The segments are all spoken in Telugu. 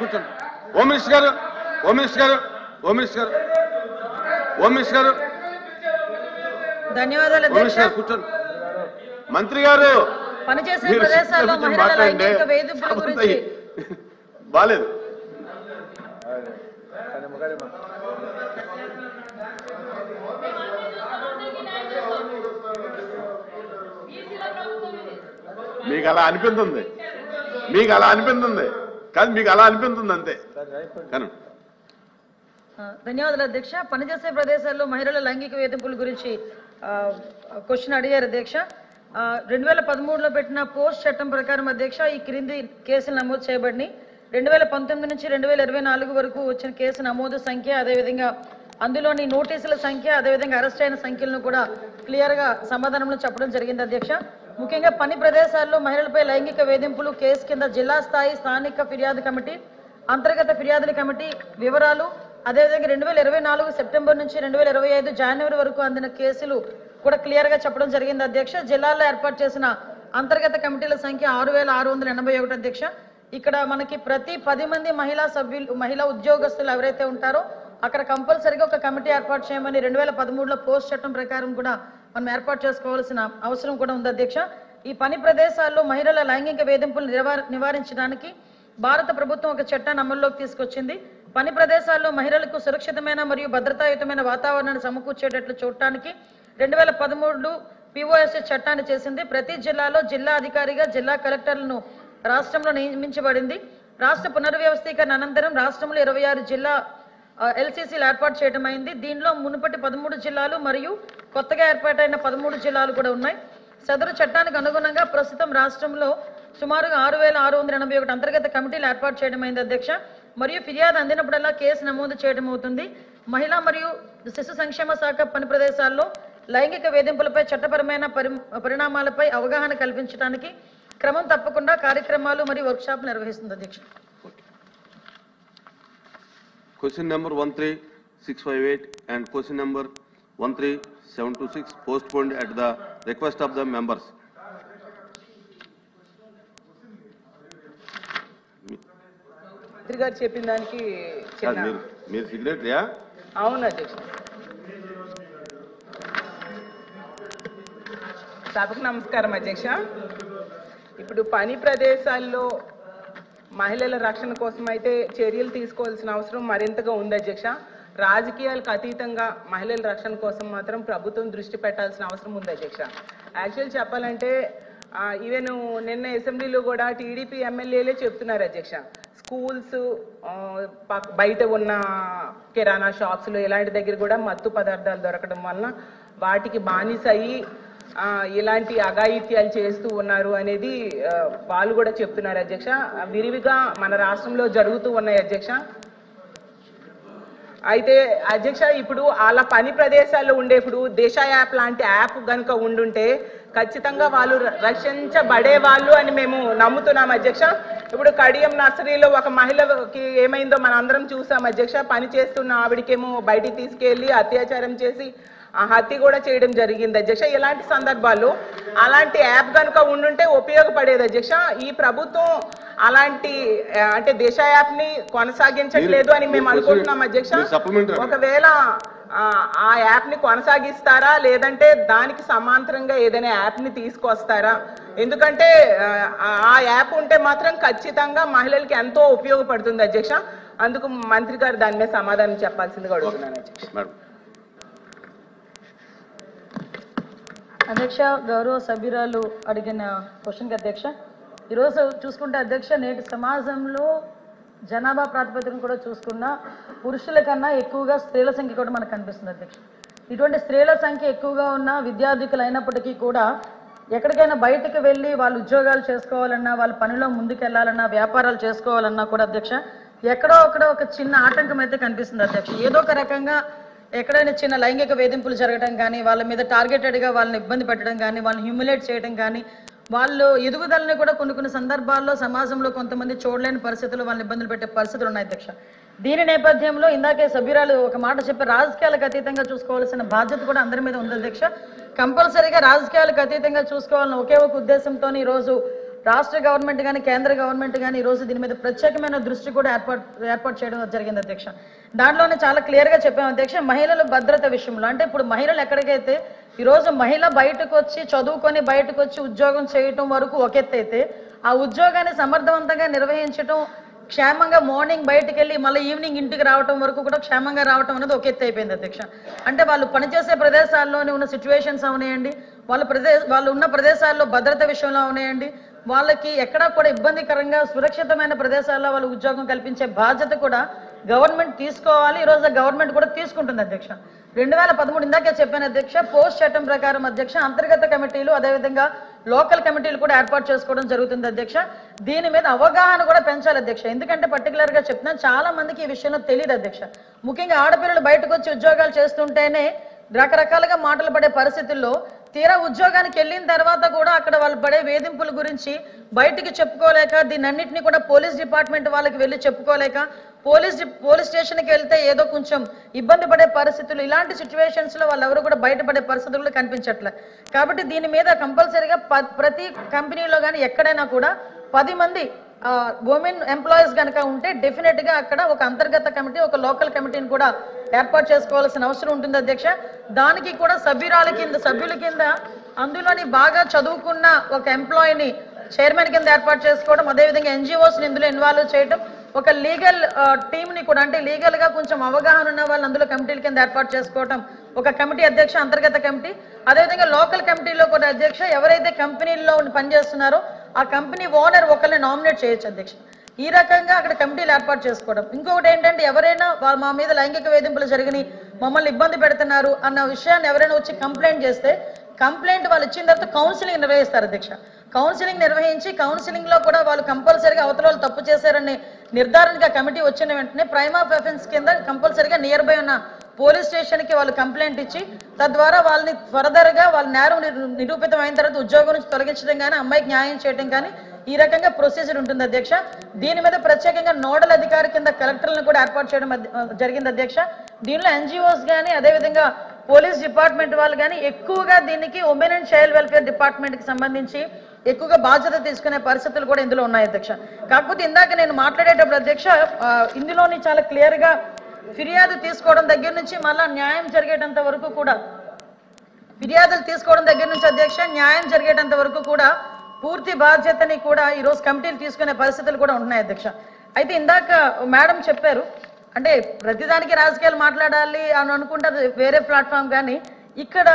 కూర్చోండి. హోమ్ మినిస్టర్ గారు, హోమ్ మినిస్టర్ గారు, హోమ్ మినిస్టర్ గారు, హోమ్ మినిస్టర్ గారు, ధన్యవాదాలు హోమ్ మినిస్టర్ గారు కూర్చోండి. మంత్రి గారు పనిచేసే ప్రదేశాల్లో మహిళల లైంగిక వేధింపుల గురించి బాలేదు. మీకు అలా అనిపిస్తుంది, మీకు అలా అనిపిస్తుంది కాదు, మీకు అలా అనిపిస్తుంది అంతే. కానీ ధన్యవాదాలు అధ్యక్ష. పనిచేసే ప్రదేశాల్లో మహిళల లైంగిక వేధింపుల గురించి క్వశ్చన్ అడిగారు అధ్యక్ష. 2013లో పెట్టిన పోస్ట్ చట్టం ప్రకారం అధ్యక్ష ఈ క్రింది కేసులు నమోదు చేయబడినాయి. 2019 నుంచి 2024 వరకు వచ్చిన కేసు నమోదు సంఖ్య, అదేవిధంగా అందులోని నోటీసుల సంఖ్య, అదేవిధంగా అరెస్ట్ అయిన సంఖ్యలను కూడా క్లియర్ గా సమాధానంలో చెప్పడం జరిగింది అధ్యక్ష. ముఖ్యంగా పని ప్రదేశాల్లో మహిళలపై లైంగిక వేధింపులు కేసు కింద జిల్లా స్థాయి స్థానిక ఫిర్యాదు కమిటీ, అంతర్గత ఫిర్యాదుల కమిటీ వివరాలు, అదేవిధంగా 2024 సెప్టెంబర్ నుంచి 2025 జనవరి వరకు అందిన కేసులు కూడా క్లియర్ గా చెప్పడం జరిగింది అధ్యక్ష. జిల్లాల్లో ఏర్పాటు చేసిన అంతర్గత కమిటీల సంఖ్య 6681 అధ్యక్ష. ఇక్కడ మనకి ప్రతి 10 మంది మహిళా సభ్యులు, మహిళా ఉద్యోగస్తులు ఎవరైతే ఉంటారో అక్కడ కంపల్సరీగా ఒక కమిటీ ఏర్పాటు చేయమని 2013లో పోస్ట్ చట్టం ప్రకారం కూడా మనం ఏర్పాటు చేసుకోవాల్సిన అవసరం కూడా ఉంది అధ్యక్ష. ఈ పని ప్రదేశాల్లో మహిళల లైంగిక వేధింపులు నివారించడానికి భారత ప్రభుత్వం ఒక చట్టాన్ని అమల్లోకి తీసుకొచ్చింది. పని ప్రదేశాల్లో మహిళలకు సురక్షితమైన మరియు భద్రతాయుతమైన వాతావరణాన్ని సమకూర్చేటట్లు చూడటానికి 2013 POSS చట్టాన్ని చేసింది. ప్రతి జిల్లాలో జిల్లా అధికారిగా జిల్లా కలెక్టర్లను రాష్ట్రంలో నియమించబడింది. రాష్ట్ర పునర్వ్యవస్థీకరణ అనంతరం రాష్ట్రంలో 26 జిల్లా LCCలు ఏర్పాటు చేయడం అయింది. దీనిలో మునుపటి 13 జిల్లాలు మరియు కొత్తగా ఏర్పాటైన 13 జిల్లాలు కూడా ఉన్నాయి. సదరు చట్టానికి అనుగుణంగా ప్రస్తుతం రాష్ట్రంలో సుమారుగా 6681 అంతర్గత కమిటీలు ఏర్పాటు చేయడం అయింది అధ్యక్ష. మరియు ఫిర్యాదు అందినప్పుడల్లా కేసు నమోదు చేయడం అవుతుంది. మహిళా మరియు శిశు సంక్షేమ శాఖ పని ప్రదేశాల్లో లైంగిక వేధింపులపై చట్టపరమైన పరిణామాలపై అవగాహన కల్పించడానికి క్రమం తప్పకుండా కార్యక్రమాలు మరియు వర్క్షాప్ నిర్వహిస్తుంది అధ్యక్ష. Question number 13658 and question number 13726 postponed at the request of the members. మంత్రి గారు చెప్పిన దానికి మీరు సెక్రటరీయా? అవును అధ్యక్ష. సభకు నమస్కారం అధ్యక్ష. ఇప్పుడు పని ప్రదేశాల్లో మహిళల రక్షణ కోసం అయితే చర్యలు తీసుకోవాల్సిన అవసరం మరింతగా ఉంది అధ్యక్ష. రాజకీయాలకు అతీతంగా మహిళల రక్షణ కోసం మాత్రం ప్రభుత్వం దృష్టి పెట్టాల్సిన అవసరం ఉంది అధ్యక్ష. యాక్చువల్ చెప్పాలంటే ఈవెన్ నిన్న అసెంబ్లీలో కూడా టీడీపీ ఎమ్మెల్యేలే చెప్తున్నారు అధ్యక్ష, స్కూల్స్ బయట ఉన్న కిరాణా షాప్స్లో ఇలాంటి దగ్గర కూడా మత్తు పదార్థాలు దొరకడం వలన వాటికి బానిస అయ్యి ఇలాంటి అఘాయిత్యాలు చేస్తూ ఉన్నారు అనేది వాళ్ళు కూడా చెప్తున్నారు అధ్యక్ష. విరివిగా మన రాష్ట్రంలో జరుగుతూ ఉన్నాయి అధ్యక్ష. అయితే అధ్యక్ష ఇప్పుడు అలా పని ప్రదేశాల్లో ఉండేప్పుడు దిశ యాప్ లాంటి యాప్ కనుక ఉండుంటే ఖచ్చితంగా వాళ్ళు రక్షించబడే వాళ్ళు అని మేము నమ్ముతున్నాం అధ్యక్ష. ఇప్పుడు కడియం నర్సరీలో ఒక మహిళకి ఏమైందో మనం అందరం చూసాం అధ్యక్ష. పని చేస్తున్న ఆవిడకేమో బయటికి తీసుకెళ్లి అత్యాచారం చేసి హత్య కూడా చేయడం జరిగింది అధ్యక్ష. ఇలాంటి సందర్భాల్లో అలాంటి యాప్ కనుక ఉండుంటే ఉపయోగపడేది అధ్యక్ష. ఈ ప్రభుత్వం అలాంటి అంటే దిశ యాప్ ని కొనసాగించట్లేదు అని మేము అనుకుంటున్నాం అధ్యక్ష. ఒకవేళ ఆ యాప్ ని కొనసాగిస్తారా లేదంటే దానికి సమాంతరంగా ఏదైనా యాప్ ని తీసుకొస్తారా? ఎందుకంటే ఆ యాప్ ఉంటే మాత్రం ఖచ్చితంగా మహిళలకి ఎంతో ఉపయోగపడుతుంది అధ్యక్ష. అందుకు మంత్రి గారు దాని మీద సమాధానం చెప్పాల్సిందిగా అడుగుతున్నాను అధ్యక్ష. అధ్యక్ష, గౌరవ సభ్యురాలు అడిగిన క్వశ్చన్కి అధ్యక్ష, ఈరోజు చూసుకుంటే అధ్యక్ష నేటి సమాజంలో జనాభా ప్రాతిపదికన కూడా చూసుకున్న పురుషుల కన్నా ఎక్కువగా స్త్రీల సంఖ్య కూడా మనకు కనిపిస్తుంది అధ్యక్ష. ఇటువంటి స్త్రీల సంఖ్య ఎక్కువగా ఉన్న విద్యార్థికులు అయినప్పటికీ కూడా ఎక్కడికైనా బయటకు వెళ్ళి వాళ్ళు ఉద్యోగాలు చేసుకోవాలన్నా, వాళ్ళ పనిలో ముందుకెళ్లాలన్నా, వ్యాపారాలు చేసుకోవాలన్నా కూడా అధ్యక్ష ఎక్కడో ఒక చిన్న ఆటంకం అయితే కనిపిస్తుంది అధ్యక్ష. ఏదో ఒక రకంగా ఎక్కడైనా చిన్న లైంగిక వేధింపులు జరగడం కానీ, వాళ్ళ మీద టార్గెటెడ్గా వాళ్ళని ఇబ్బంది పెట్టడం కానీ, వాళ్ళని హ్యూమిలేట్ చేయడం కానీ, వాళ్ళు ఎదుగుదలని కూడా కొన్ని సందర్భాల్లో సమాజంలో కొంతమంది చూడలేని పరిస్థితులు వాళ్ళని ఇబ్బందులు పెట్టే పరిస్థితులు ఉన్నాయి అధ్యక్ష. దీని నేపథ్యంలో ఇందాకే సభ్యురాలు ఒక మాట చెప్పి రాజకీయాలకు అతీతంగా చూసుకోవాల్సిన బాధ్యత కూడా అందరి మీద ఉంది అధ్యక్ష. కంపల్సరీగా రాజకీయాలకు అతీతంగా చూసుకోవాలని ఒకే ఒక ఉద్దేశంతో ఈరోజు రాష్ట్ర గవర్నమెంట్ కానీ కేంద్ర గవర్నమెంట్ కానీ ఈ రోజు దీని మీద ప్రత్యేకమైన దృష్టి కూడా ఏర్పాటు చేయడం జరిగింది అధ్యక్ష. దాంట్లోనే చాలా క్లియర్గా చెప్పాము అధ్యక్ష, మహిళల భద్రత విషయంలో. అంటే ఇప్పుడు మహిళలు ఎక్కడికైతే ఈరోజు మహిళ బయటకు వచ్చి చదువుకొని బయటకు వచ్చి ఉద్యోగం చేయటం వరకు ఒక ఎత్తు అయితే, ఆ ఉద్యోగాన్ని సమర్థవంతంగా నిర్వహించడం, క్షేమంగా మార్నింగ్ బయటకు వెళ్ళి మళ్ళీ ఈవినింగ్ ఇంటికి రావడం వరకు కూడా క్షేమంగా రావడం అనేది ఒక ఎత్తు అయిపోయింది అధ్యక్ష. అంటే వాళ్ళు పనిచేసే ప్రదేశాల్లోనే ఉన్న సిచ్యువేషన్స్ అవనాయండి, వాళ్ళు ఉన్న ప్రదేశాల్లో భద్రత విషయంలో అవనాయండి, వాళ్ళకి ఎక్కడా కూడా ఇబ్బందికరంగా సురక్షితమైన ప్రదేశాల్లో వాళ్ళు ఉద్యోగం కల్పించే బాధ్యత కూడా గవర్నమెంట్ తీసుకోవాలి. ఈరోజు గవర్నమెంట్ కూడా తీసుకుంటుంది అధ్యక్ష. 2013 ఇందాకే చెప్పాను అధ్యక్ష, పోస్ట్ చట్టం ప్రకారం అధ్యక్ష అంతర్గత కమిటీలు అదేవిధంగా లోకల్ కమిటీలు కూడా ఏర్పాటు చేసుకోవడం జరుగుతుంది అధ్యక్ష. దీని మీద అవగాహన కూడా పెంచాలి అధ్యక్ష. ఎందుకంటే పర్టికులర్ గా చెప్తున్నాను, చాలా మందికి ఈ విషయంలో తెలియదు అధ్యక్ష. ముఖ్యంగా ఆడపిల్లలు బయటకు వచ్చి ఉద్యోగాలు చేస్తుంటేనే రకరకాలుగా మాటలు పడే పరిస్థితుల్లో తీరా ఉద్యోగానికి వెళ్ళిన తర్వాత కూడా అక్కడ వాళ్ళు పడే వేధింపుల గురించి బయటికి చెప్పుకోలేక, దీన్నన్నింటినీ కూడా పోలీస్ డిపార్ట్మెంట్ వాళ్ళకి వెళ్ళి చెప్పుకోలేక, పోలీస్ స్టేషన్కి వెళ్తే ఏదో కొంచెం ఇబ్బంది పడే పరిస్థితులు, ఇలాంటి సిచ్యువేషన్స్ లో వాళ్ళెవరు కూడా బయటపడే పరిస్థితులు కనిపించట్లే. కాబట్టి దీని మీద కంపల్సరీగా ప్రతి కంపెనీలో కానీ ఎక్కడైనా కూడా 10 మంది ఉమెన్ ఎంప్లాయీస్ కనుక ఉంటే డెఫినెట్ గా అక్కడ ఒక అంతర్గత కమిటీ, ఒక లోకల్ కమిటీని కూడా ఏర్పాటు చేసుకోవాల్సిన అవసరం ఉంటుంది అధ్యక్ష. దానికి కూడా సభ్యుల కింద అందులోని బాగా చదువుకున్న ఒక ఎంప్లాయీని చైర్మన్ కింద ఏర్పాటు చేసుకోవడం, అదేవిధంగా ఎన్జిఓస్ ఇందులో ఇన్వాల్వ్ చేయడం, ఒక లీగల్ టీమ్ ని కూడా అంటే లీగల్ గా కొంచెం అవగాహన ఉన్న వాళ్ళు అందులో కమిటీల కింద ఏర్పాటు చేసుకోవడం, ఒక కమిటీ అధ్యక్ష అంతర్గత కమిటీ, అదేవిధంగా లోకల్ కమిటీలో కూడా అధ్యక్ష ఎవరైతే కంపెనీల్లో పనిచేస్తున్నారో ఆ కంపెనీ ఓనర్ ఒకరిని నామినేట్ చేయొచ్చు అధ్యక్ష. ఈ రకంగా అక్కడ కమిటీలు ఏర్పాటు చేసుకోవడం. ఇంకొకటి ఏంటంటే, ఎవరైనా మా మీద లైంగిక వేధింపులు జరిగినాయి, మమ్మల్ని ఇబ్బంది పెడుతున్నారు అన్న విషయాన్ని ఎవరైనా వచ్చి కంప్లైంట్ చేస్తే కంప్లైంట్ వాళ్ళు ఇచ్చిన తర్వాత కౌన్సిలింగ్ నిర్వహిస్తారు అధ్యక్ష. కౌన్సిలింగ్ నిర్వహించి కౌన్సిలింగ్ లో కూడా వాళ్ళు కంపల్సరీగా అవతల వాళ్ళు తప్పు చేశారని నిర్ధారణగా కమిటీ వచ్చిన వెంటనే ప్రైమ్ ఆఫ్ అఫెన్స్ కింద కంపల్సరీగా నియర్ బై ఉన్న పోలీస్ స్టేషన్ కి వాళ్ళు కంప్లైంట్ ఇచ్చి తద్వారా వాళ్ళని ఫర్దర్ గా వాళ్ళ నేరం నిరూపితం అయిన తర్వాత ఉద్యోగం నుంచి తొలగించడం కానీ, అమ్మాయికి న్యాయం చేయడం కానీ ఈ రకంగా ప్రొసీజర్ ఉంటుంది అధ్యక్ష. దీని మీద ప్రత్యేకంగా నోడల్ అధికారి కింద కలెక్టర్లను కూడా ఏర్పాటు చేయడం జరిగింది అధ్యక్ష. దీనిలో ఎన్జిఓస్ కానీ అదేవిధంగా పోలీస్ డిపార్ట్మెంట్ వాళ్ళు కానీ ఎక్కువగా దీనికి women and child welfare department కి సంబంధించి ఎక్కువగా బాధ్యత తీసుకునే పరిస్థితులు కూడా ఇందులో ఉన్నాయి అధ్యక్ష. కాకపోతే ఇందాక నేను మాట్లాడేటప్పుడు అధ్యక్ష ఇందులోని చాలా క్లియర్ గా ఫిర్యాదు తీసుకోవడం దగ్గర నుంచి మళ్ళా న్యాయం జరిగేటంత వరకు కూడా, ఫిర్యాదులు తీసుకోవడం దగ్గర నుంచి అధ్యక్ష న్యాయం జరిగేటంత వరకు కూడా పూర్తి బాధ్యతని కూడా ఈరోజు కమిటీలు తీసుకునే పరిస్థితులు కూడా ఉంటున్నాయి అధ్యక్ష. అయితే ఇందాక మేడం చెప్పారు, అంటే ప్రతిదానికి రాజకీయాలు మాట్లాడాలి అని అనుకుంటే వేరే ప్లాట్ఫామ్, కానీ ఇక్కడ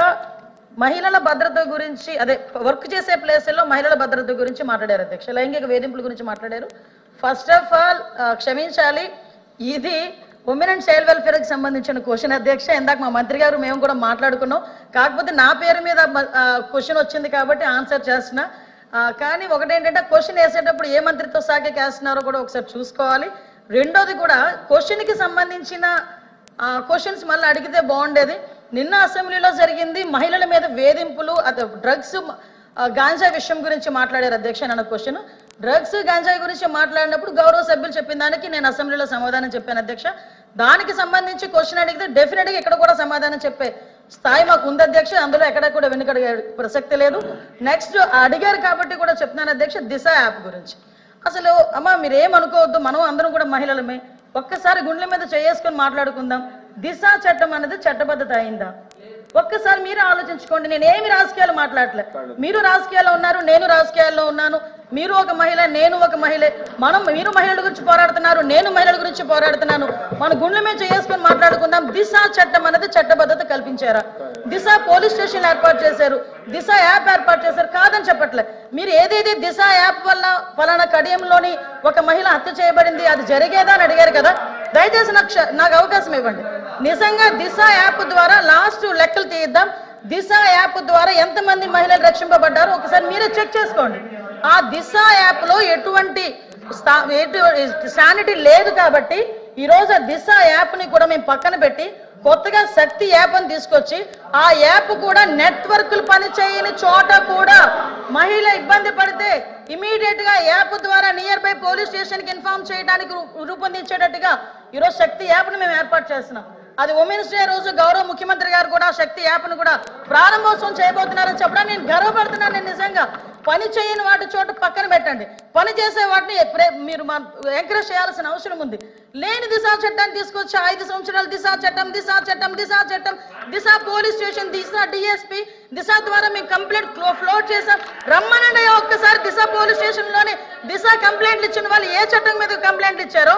మహిళల భద్రత గురించి అదే వర్క్ చేసే ప్లేసుల్లో మహిళల భద్రత గురించి మాట్లాడారు అధ్యక్ష. లైంగిక వేధింపుల గురించి మాట్లాడారు. ఫస్ట్ ఆఫ్ ఆల్ క్షమించాలి, ఇది ఉమెన్ అండ్ చైల్డ్ వెల్ఫేర్ కి సంబంధించిన క్వశ్చన్ అధ్యక్ష. ఇందాక మా మంత్రి గారు మేము కూడా మాట్లాడుకున్నాం, కాకపోతే నా పేరు మీద క్వశ్చన్ వచ్చింది కాబట్టి ఆన్సర్ చేస్తున్నా. కానీ ఒకటేంటంటే క్వశ్చన్ వేసేటప్పుడు ఏ మంత్రిత్వ శాఖకి వేస్తున్నారో కూడా ఒకసారి చూసుకోవాలి. రెండోది కూడా క్వశ్చన్ కి సంబంధించిన క్వశ్చన్స్ మళ్ళీ అడిగితే బాగుండేది. నిన్న అసెంబ్లీలో జరిగింది మహిళల మీద వేధింపులు, డ్రగ్స్ గాంజా విషయం గురించి మాట్లాడారు అధ్యక్ష. నన్ను క్వశ్చన్ డ్రగ్స్ గాంజాయి గురించి మాట్లాడినప్పుడు గౌరవ సభ్యులు చెప్పిన దానికి నేను అసెంబ్లీలో సమాధానం చెప్పాను అధ్యక్ష. దానికి సంబంధించి క్వశ్చన్ అడిగితే డెఫినెట్ గా ఇక్కడ కూడా సమాధానం చెప్పే స్థాయి మాకు ఉంది అధ్యక్ష. అందులో ఎక్కడ కూడా వెనుకడిగే ప్రసక్తి లేదు. నెక్స్ట్ అడిగారు కాబట్టి కూడా చెప్తున్నాను అధ్యక్ష, దిశ యాప్ గురించి. అసలు అమ్మ మీరేమనుకోవద్దు, మనం అందరం కూడా మహిళలమే, ఒక్కసారి గుండెల మీద చేసుకొని మాట్లాడుకుందాం. దిశ చట్టం అనేది చట్టబద్ధత అయిందా ఒక్కసారి మీరు ఆలోచించుకోండి. నేనేమి రాజకీయాలు మాట్లాడలే, మీరు రాజకీయాల్లో ఉన్నారు, నేను రాజకీయాల్లో ఉన్నాను, మీరు ఒక మహిళ నేను ఒక మహిళే, మీరు మహిళల గురించి పోరాడుతున్నారు, నేను మహిళల గురించి పోరాడుతున్నాను, మన గుండెల మీద చేసుకొని మాట్లాడుకుందాం. దిశ చట్టం అనేది చట్టబద్ధత కల్పించారా? దిశ పోలీస్ స్టేషన్ ఏర్పాటు చేశారు, దిశ యాప్ ఏర్పాటు చేశారు, కాదని చెప్పట్లే. మీరు ఏదైతే దిశ యాప్ వల్ల ఫలానా కడియంలోని ఒక మహిళ హత్య చేయబడింది అది జరిగేదా అని అడిగారు కదా, దయచేసి నాకు అవకాశం ఇవ్వండి. నిజంగా దిశ యాప్ ద్వారా లాస్ట్ లెక్కలు తీద్దాం. దిశ యాప్ ద్వారా ఎంతమంది మహిళలు రక్షింపబడ్డారో ఒకసారి మీరే చెక్ చేసుకోండి. ఆ దిశ యాప్ లో ఎటువంటి శానిటీ లేదు కాబట్టి ఈ రోజు దిశ యాప్ ని కూడా మేము పక్కన పెట్టి కొత్తగా శక్తి యాప్ అని తీసుకొచ్చి ఆ యాప్ కూడా నెట్వర్క్లు పనిచేయని చోట కూడా మహిళ ఇబ్బంది పడితే ఇమీడియట్ గా యాప్ ద్వారా నియర్ బై పోలీస్ స్టేషన్ కి ఇన్ఫార్మ్ చేయడానికి రూపొందించేటట్టుగా ఈరోజు శక్తి యాప్ ని మేము ఏర్పాటు చేస్తున్నాం. అది ఉమెన్స్ డే రోజు గౌరవ ముఖ్యమంత్రి గారు కూడా శక్తి యాప్ ను కూడా ప్రారంభోత్సవం చేయబోతున్నారని చెప్పడం నేను గర్వపడుతున్నాను. నేను నిజంగా పని చేయని వాటి చోట పక్కన పెట్టండి, పని చేసే వాటిని మీరు ఎంకరేజ్ చేయాల్సిన అవసరం ఉంది. లేని దిశ చట్టాన్ని తీసుకొచ్చి 5 సంవత్సరాలు దిశ చట్టం, దిశ పోలీస్ స్టేషన్, దిశ డిఎస్పీ, దిశ ద్వారా మేము కంప్లైంట్ ఫ్లోట్ చేసాం. రమ్మనండి ఒక్కసారి దిశ పోలీస్ స్టేషన్ లోని దిశ కంప్లైంట్లు ఇచ్చిన వాళ్ళు ఏ చట్టం మీద కంప్లైంట్లు ఇచ్చారో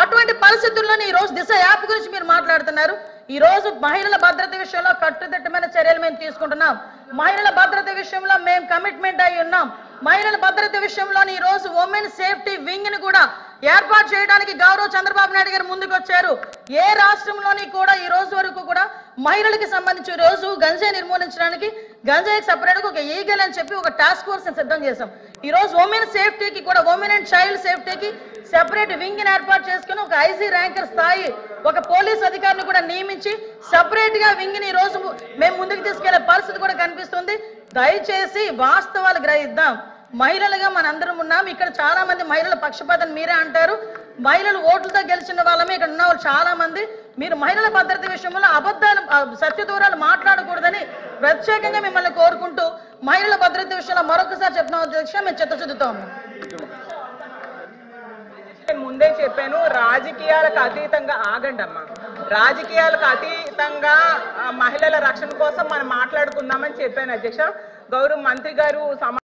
అటువంటి పరిస్థితుల్లోనే ఈ రోజు దిశ యాప్ గురించి మీరు మాట్లాడుతున్నారు. ఈ రోజు మహిళల భద్రత విషయంలో కట్టుదిట్టమైన చర్యలు మేము తీసుకుంటున్నాం. మహిళల భద్రత విషయంలో మేము కమిట్మెంట్ అయి ఉన్నాం. మహిళల భద్రత విషయంలో ఈ రోజు ఉమెన్ సేఫ్టీ వింగ్ ని కూడా ఏర్పాటు చేయడానికి గౌరవ చంద్రబాబు నాయుడు గారు ముందుకు వచ్చారు. ఏ రాష్ట్రంలోని కూడా ఈ రోజు వరకు కూడా మహిళలకు సంబంధించి ఈ రోజు గంజాయి నిర్మూలించడానికి గంజాయికి సపరేట్ గా ఒక ఈగల్ అని చెప్పి ఒక టాస్క్ ఫోర్స్ సిద్ధం చేశాం. ఈ రోజు ఉమెన్ సేఫ్టీకి కూడా ఉమెన్ అండ్ చైల్డ్ సేఫ్టీకి సెపరేట్ వింగ్ ని ఏర్పాటు చేసుకుని ఒక ఐజీ ర్యాంకర్ స్థాయి ఒక పోలీస్ అధికారిని కూడా నియమించి సెపరేట్ గా వింగ్ ని ఈ రోజు మేము ముందుకు తీసుకెళ్లే పరిస్థితి కూడా కనిపిస్తుంది. దయచేసి వాస్తవాలు గ్రహిద్దాం. మహిళలుగా మనందరం ఉన్నాం. ఇక్కడ చాలా మంది మహిళల పక్షపాతం మీరే అంటారు. మహిళలు ఓట్లతో గెలిచిన వాళ్ళమే ఇక్కడ ఉన్న వాళ్ళు చాలా మంది. మీరు మహిళల భద్రత విషయంలో అబద్ధాలు సత్యదూరాలు మాట్లాడకూడదని ప్రత్యేకంగా మిమ్మల్ని కోరుకుంటూ మహిళల భద్రత విషయంలో మరొకసారి చెప్పిన అధ్యక్ష మేము చిత్తశుద్ధితో ఉన్నాం. ముందే చెప్పాను, రాజకీయాలకు అతీతంగా ఆగండి అమ్మా. రాజకీయాలకు అతీతంగా మహిళల రక్షణ కోసం మనం మాట్లాడుకుందామని చెప్పాను అధ్యక్ష. గౌరవ మంత్రి గారు